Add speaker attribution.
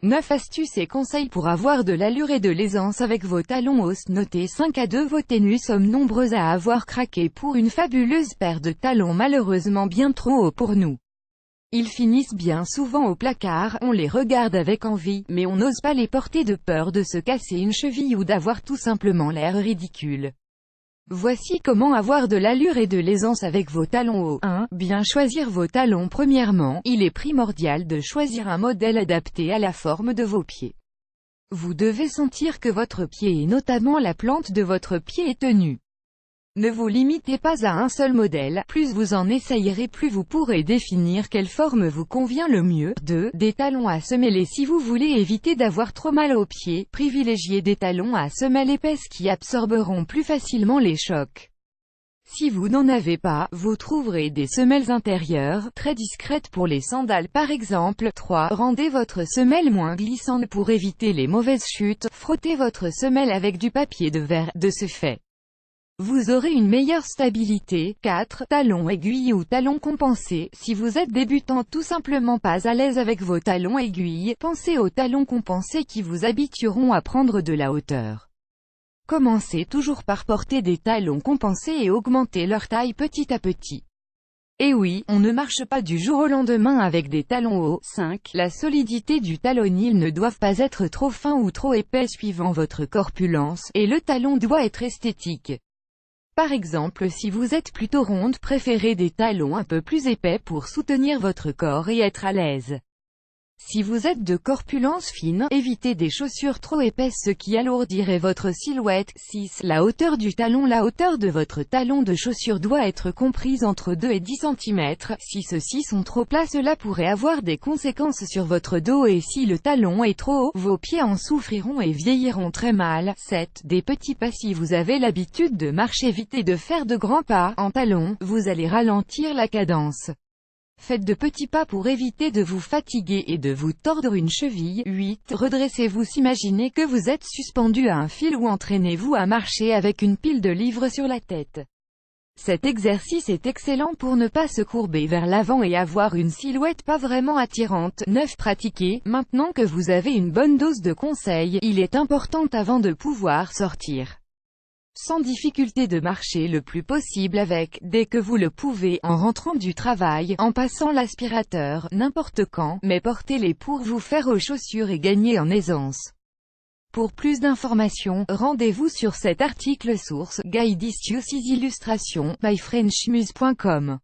Speaker 1: 9 astuces et conseils pour avoir de l'allure et de l'aisance avec vos talons hauts. Notez 5 à 2. Vos nous sommes nombreux à avoir craqué pour une fabuleuse paire de talons malheureusement bien trop hauts pour nous. Ils finissent bien souvent au placard, on les regarde avec envie, mais on n'ose pas les porter de peur de se casser une cheville ou d'avoir tout simplement l'air ridicule. Voici comment avoir de l'allure et de l'aisance avec vos talons hauts. 1. Bien choisir vos talons. Premièrement, il est primordial de choisir un modèle adapté à la forme de vos pieds. Vous devez sentir que votre pied et notamment la plante de votre pied est tenue. Ne vous limitez pas à un seul modèle, plus vous en essayerez plus vous pourrez définir quelle forme vous convient le mieux. 2. Des talons à semelles. Si vous voulez éviter d'avoir trop mal aux pieds, privilégiez des talons à semelles épaisses qui absorberont plus facilement les chocs. Si vous n'en avez pas, vous trouverez des semelles intérieures, très discrètes pour les sandales par exemple. 3. Rendez votre semelle moins glissante pour éviter les mauvaises chutes, frottez votre semelle avec du papier de verre, de ce fait vous aurez une meilleure stabilité. 4. Talons aiguilles ou talons compensés. Si vous êtes débutant tout simplement pas à l'aise avec vos talons aiguilles, pensez aux talons compensés qui vous habitueront à prendre de la hauteur. Commencez toujours par porter des talons compensés et augmentez leur taille petit à petit. Et oui, on ne marche pas du jour au lendemain avec des talons hauts. 5. La solidité du talon. Ils ne doivent pas être trop fins ou trop épais suivant votre corpulence, et le talon doit être esthétique. Par exemple, si vous êtes plutôt ronde, préférez des talons un peu plus épais pour soutenir votre corps et être à l'aise. Si vous êtes de corpulence fine, évitez des chaussures trop épaisses ce qui alourdirait votre silhouette. 6. La hauteur du talon. La hauteur de votre talon de chaussure doit être comprise entre 2 et 10 cm. Si ceux-ci sont trop plats, cela pourrait avoir des conséquences sur votre dos et si le talon est trop haut, vos pieds en souffriront et vieilliront très mal. 7. Des petits pas. Si vous avez l'habitude de marcher vite et de faire de grands pas en talons, vous allez ralentir la cadence. Faites de petits pas pour éviter de vous fatiguer et de vous tordre une cheville. 8. Redressez-vous. Imaginez que vous êtes suspendu à un fil ou entraînez-vous à marcher avec une pile de livres sur la tête. Cet exercice est excellent pour ne pas se courber vers l'avant et avoir une silhouette pas vraiment attirante. 9. Pratiquez. Maintenant que vous avez une bonne dose de conseils, il est important avant de pouvoir sortir sans difficulté de marcher le plus possible avec, dès que vous le pouvez, en rentrant du travail, en passant l'aspirateur, n'importe quand, mais portez-les pour vous faire aux chaussures et gagner en aisance. Pour plus d'informations, rendez-vous sur cet article source, Guide Issues Illustrations, by FrenchMuse.com.